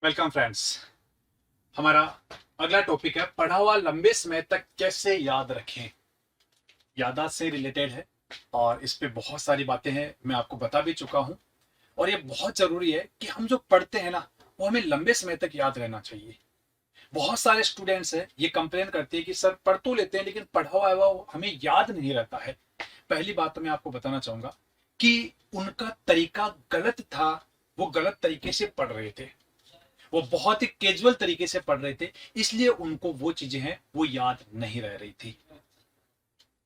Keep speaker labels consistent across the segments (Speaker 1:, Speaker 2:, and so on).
Speaker 1: Welcome friends. हमारा अगला topic है पढ़ा हुआ लंबे समय तक कैसे याद रखें। याददाश्त से रिलेटेड है और इस पे बहुत सारी बातें हैं, मैं आपको बता भी चुका हूं। और ये बहुत जरूरी है कि हम जो पढ़ते हैं ना वो हमें लंबे समय तक याद रहना चाहिए। बहुत सारे स्टूडेंट्स हैं ये कंप्लेन करते हैं कि सर पढ़ तो लेते हैं लेकिन पढ़ा हुआ है वो हमें याद नहीं रहता है। पहली बात तो मैं आपको बताना चाहूंगा कि उनका तरीका गलत था। वो गलत तरीके से पढ़ रहे थे, वो बहुत ही कैजुअल तरीके से पढ़ रहे थे, इसलिए उनको वो चीजें हैं वो याद नहीं रह रही थी।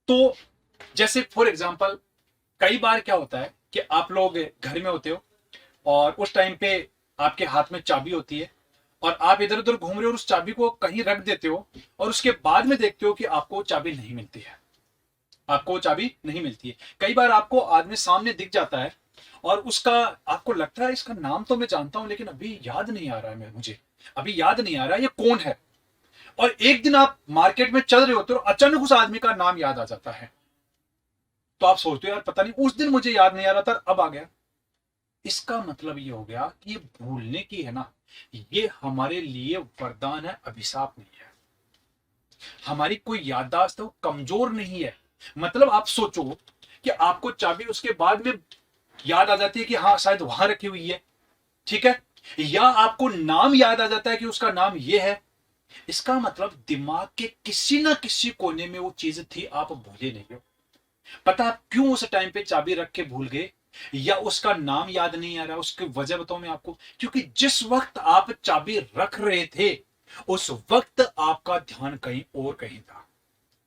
Speaker 1: तो जैसे फॉर एग्जांपल कई बार क्या होता है कि आप लोग घर में होते हो और उस टाइम पे आपके हाथ में चाबी होती है और आप इधर उधर घूम रहे हो और उस चाबी को कहीं रख देते हो और उसके बाद में देखते हो कि आपको वो चाबी नहीं मिलती है। आपको वो चाबी नहीं मिलती है। कई बार आपको आदमी सामने दिख जाता है और उसका आपको लगता है इसका नाम तो मैं जानता हूं लेकिन अभी याद नहीं आ रहा है, मैं मुझे अभी याद नहीं आ रहा है ये कौन है। और एक दिन आप मार्केट में चल रहे होते हो और अचानक उस आदमी का नाम याद आ जाता है। तो आप सोचते हो यार पता नहीं उस दिन मुझे याद नहीं आ रहा था अब आ गया। इसका मतलब ये हो गया कि ये भूलने की है ना, ये हमारे लिए वरदान है, अभिशाप नहीं है। हमारी कोई याददाश्त है वो कमजोर नहीं है। मतलब आप सोचो कि आपको चाबी उसके बाद में याद आ जाती है कि हाँ शायद वहां रखी हुई है, ठीक है, या आपको नाम याद आ जाता है कि उसका नाम ये है। इसका मतलब दिमाग के किसी ना किसी कोने में वो चीज थी, आप भूले नहीं हो। पता आप क्यों उस टाइम पे चाबी रख के भूल गए या उसका नाम याद नहीं आ रहा, उसकी वजह बताऊं मैं आपको। क्योंकि जिस वक्त आप चाबी रख रहे थे उस वक्त आपका ध्यान कहीं और कहीं था।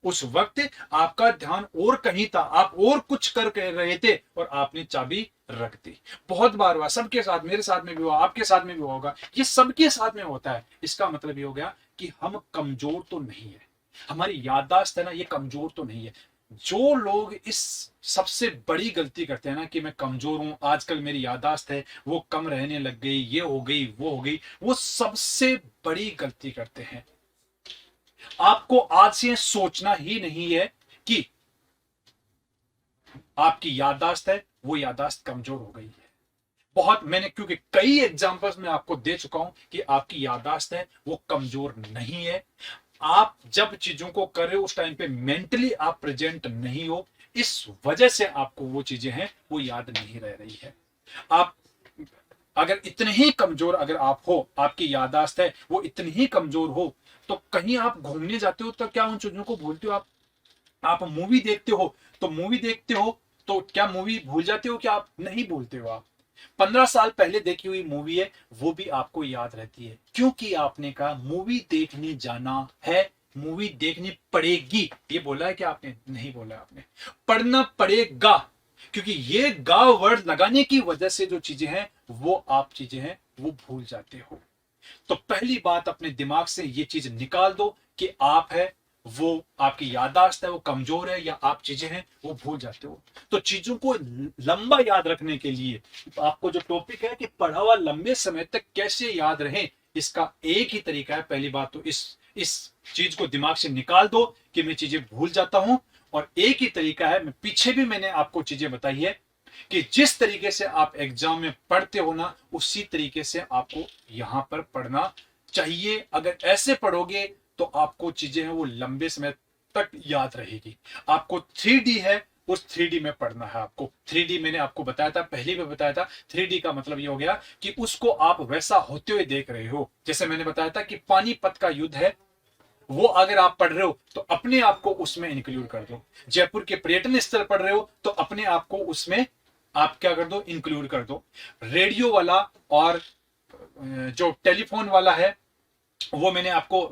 Speaker 1: उस वक्त आपका ध्यान और कहीं था, आप और कुछ कर रहे थे और आपने चाबी रख दी। बहुत बार हुआ, सबके साथ, मेरे साथ में भी हुआ, आपके साथ में भी होगा, ये सबके साथ में होता है। इसका मतलब ये हो गया कि हम कमजोर तो नहीं है, हमारी याददाश्त है ना ये कमजोर तो नहीं है। जो लोग इस सबसे बड़ी गलती करते हैं ना कि मैं कमजोर हूं, आजकल मेरी याददाश्त है वो कम रहने लग गई, ये हो गई वो हो गई, वो सबसे बड़ी गलती करते हैं। आपको आज से सोचना ही नहीं है कि आपकी याददाश्त है वो याददाश्त कमजोर हो गई है। बहुत मैंने क्योंकि कई एग्जांपल्स में आपको दे चुका हूं कि आपकी याददाश्त है वो कमजोर नहीं है। आप जब चीजों को कर रहे हो उस टाइम पे मेंटली आप प्रेजेंट नहीं हो, इस वजह से आपको वो चीजें हैं वो याद नहीं रह रही है। आप अगर इतने ही कमजोर अगर आप हो, आपकी याददाश्त है वो इतनी ही कमजोर हो, तो कहीं आप घूमने जाते हो तो क्या उन चीजों को भूलते हो आप मूवी देखते हो तो मूवी देखते हो तो क्या मूवी भूल जाते हो, क्या आप नहीं भूलते हो। आप 15 साल पहले देखी हुई मूवी है वो भी आपको याद रहती है, क्योंकि आपने कहा मूवी देखने जाना है, मूवी देखनी पड़ेगी। ये बोला है कि आपने नहीं बोला, आपने पढ़ना पड़ेगा। क्योंकि ये गा वर्ड लगाने की वजह से जो चीजें हैं वो आप चीजें हैं वो भूल जाते हो। तो पहली बात अपने दिमाग से ये चीज निकाल दो कि आप है वो, आपकी याददाश्त है वो कमजोर है या आप चीजें हैं वो भूल जाते हो। तो चीजों को लंबा याद रखने के लिए आपको जो टॉपिक है कि पढ़ा हुआ लंबे समय तक कैसे याद रहे, इसका एक ही तरीका है। पहली बात तो इस चीज को दिमाग से निकाल दो कि मैं चीजें भूल जाता हूं। और एक ही तरीका है, मैं पीछे भी मैंने आपको चीजें बताई है कि जिस तरीके से आप एग्जाम में पढ़ते हो ना उसी तरीके से आपको यहां पर पढ़ना चाहिए। अगर ऐसे पढ़ोगे तो आपको चीजें हैं वो लंबे समय तक याद रहेगी। आपको 3D है, उस 3D में पढ़ना है। आपको 3D मैंने आपको बताया था, पहले भी बताया था। 3D का मतलब ये हो गया कि उसको आप वैसा होते हुए देख रहे हो। जैसे मैंने बताया था कि पानीपत का युद्ध है, वो अगर आप पढ़ रहे हो तो अपने आप को उसमें इंक्लूड कर दो। जयपुर के पर्यटन स्थल पढ़ रहे हो तो अपने आप को उसमें आप क्या कर दो, इंक्लूड कर दो। रेडियो वाला और जो टेलीफोन वाला है वो मैंने आपको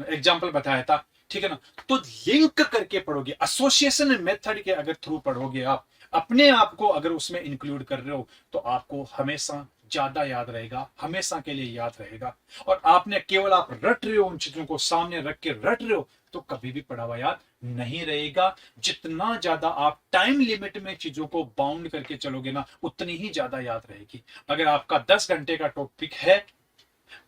Speaker 1: एग्जाम्पल बताया था, ठीक है ना। तो लिंक करके पढ़ोगे, एसोसिएशन मेथड के अगर थ्रू पढ़ोगे, आप अपने आप को अगर उसमें इंक्लूड कर रहे हो तो आपको हमेशा ज्यादा याद रहेगा, हमेशा के लिए याद रहेगा। और आपने केवल आप रट रहे हो, उन चीजों को सामने रख के रट रहे हो तो कभी भी पढ़ा हुआ याद नहीं रहेगा। जितना ज्यादा आप टाइम लिमिट में चीजों को बाउंड करके चलोगे ना उतनी ही ज्यादा याद रहेगी। अगर आपका 10 घंटे का टॉपिक है,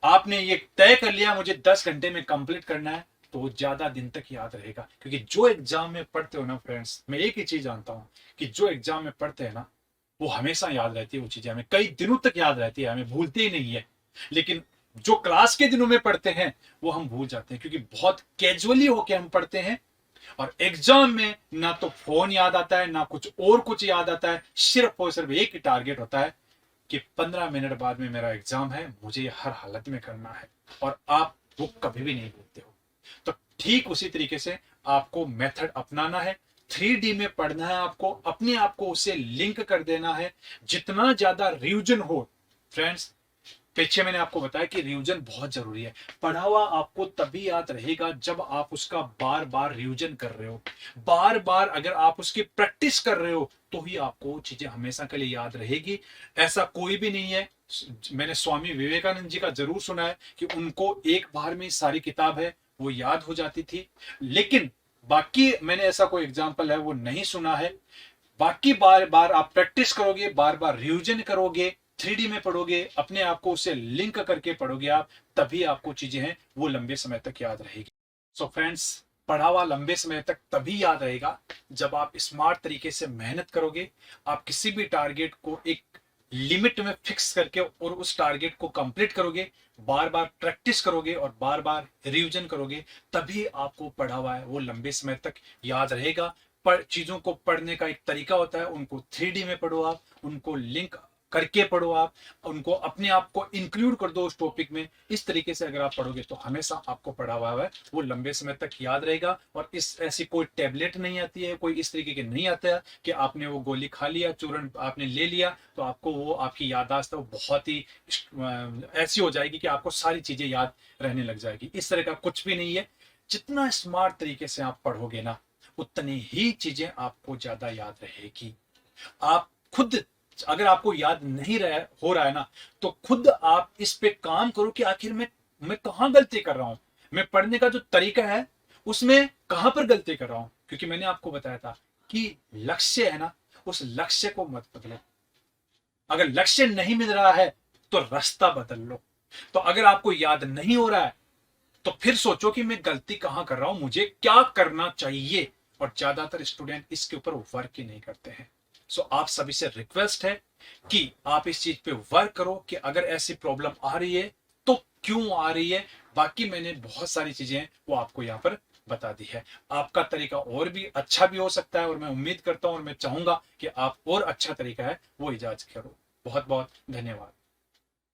Speaker 1: आपने ये तय कर लिया मुझे 10 घंटे में कंप्लीट करना है, तो वो ज्यादा दिन तक याद रहेगा। क्योंकि जो एग्जाम में पढ़ते हो ना फ्रेंड्स, मैं एक ही चीज जानता हूं कि जो एग्जाम में पढ़ते हैं ना वो हमेशा याद रहती है, वो चीजें हमें कई दिनों तक याद रहती है, हमें भूलते ही नहीं है। लेकिन जो क्लास के दिनों में पढ़ते हैं वो हम भूल जाते हैं, क्योंकि बहुत कैजुअली होके हम पढ़ते हैं। और एग्जाम में ना तो फोन याद आता है, ना कुछ याद आता है, सिर्फ और सिर्फ एक ही टारगेट होता है कि 15 मिनट बाद में मेरा एग्जाम है, मुझे ये हर हालत में करना है। और आप वो कभी भी नहीं भूलते हो। तो ठीक उसी तरीके से आपको मेथड अपनाना है, 3D में पढ़ना है, आपको अपने आप को उसे लिंक कर देना है। जितना ज्यादा रिवीजन हो फ्रेंड्स, पीछे मैंने आपको बताया कि रिवीजन बहुत जरूरी है। पढ़ा हुआ आपको तभी याद रहेगा जब आप उसका बार बार रिवीजन कर रहे हो, बार बार अगर आप उसकी प्रैक्टिस कर रहे हो तो ही आपको चीजें हमेशा के लिए याद रहेगी। ऐसा कोई भी नहीं है। मैंने स्वामी विवेकानंद जी का जरूर सुना है कि उनको एक बार में सारी किताब है वो याद हो जाती थी, लेकिन बाकी मैंने ऐसा कोई एग्जाम्पल है वो नहीं सुना है। बाकी बार बार आप प्रैक्टिस करोगे, बार बार रिवीजन करोगे, 3D में पढ़ोगे, अपने आप को उसे लिंक करके पढ़ोगे आप, तभी आपको चीजें हैं वो लंबे समय तक याद रहेगी। सो फ्रेंड्स, पढ़ा हुआ लंबे समय तक तभी याद रहेगा जब आप स्मार्ट तरीके से मेहनत करोगे। आप किसी भी टारगेट को एक लिमिट में फिक्स करके और उस टारगेट को कंप्लीट करोगे, बार बार प्रैक्टिस करोगे और बार बार रिवीजन करोगे, तभी आपको पढ़ा हुआ है वो लंबे समय तक याद रहेगा। पर चीजों को पढ़ने का एक तरीका होता है, उनको 3D में पढ़ो आप, उनको लिंक करके पढ़ो आप, उनको अपने आप को इंक्लूड कर दो उस टॉपिक में। इस तरीके से अगर आप पढ़ोगे तो हमेशा आपको पढ़ा हुआ है वो लंबे समय तक याद रहेगा। और इस ऐसी कोई टेबलेट नहीं आती है, कोई इस तरीके की नहीं आता है कि आपने वो गोली खा लिया, चूर्ण आपने ले लिया तो आपको वो आपकी याददाश्त है वो बहुत ही ऐसी हो जाएगी कि आपको सारी चीजें याद रहने लग जाएगी। इस तरह का कुछ भी नहीं है। जितना स्मार्ट तरीके से आप पढ़ोगे ना, उतनी ही चीजें आपको ज्यादा याद रहेगी। आप खुद, अगर आपको याद नहीं हो रहा है ना, तो खुद आप इस पे काम करो कि आखिर मैं कहां गलती कर रहा हूं, मैं पढ़ने का जो तरीका है उसमें कहां पर गलती कर रहा हूं। क्योंकि मैंने आपको बताया था कि लक्ष्य है ना, उस लक्ष्य को मत बदलो। अगर लक्ष्य नहीं मिल रहा है तो रास्ता बदल लो। तो अगर आपको याद नहीं हो रहा है तो फिर सोचो कि मैं गलती कहां कर रहा हूं, मुझे क्या करना चाहिए। और ज्यादातर स्टूडेंट इसके ऊपर वर्क ही नहीं करते हैं। सो आप सभी से रिक्वेस्ट है कि आप इस चीज पे वर्क करो कि अगर ऐसी प्रॉब्लम आ रही है तो क्यों आ रही है। बाकी मैंने बहुत सारी चीजें वो आपको यहाँ पर बता दी है। आपका तरीका और भी अच्छा भी हो सकता है और मैं उम्मीद करता हूं और मैं चाहूंगा कि आप और अच्छा तरीका है वो इजाज करो। बहुत बहुत धन्यवाद।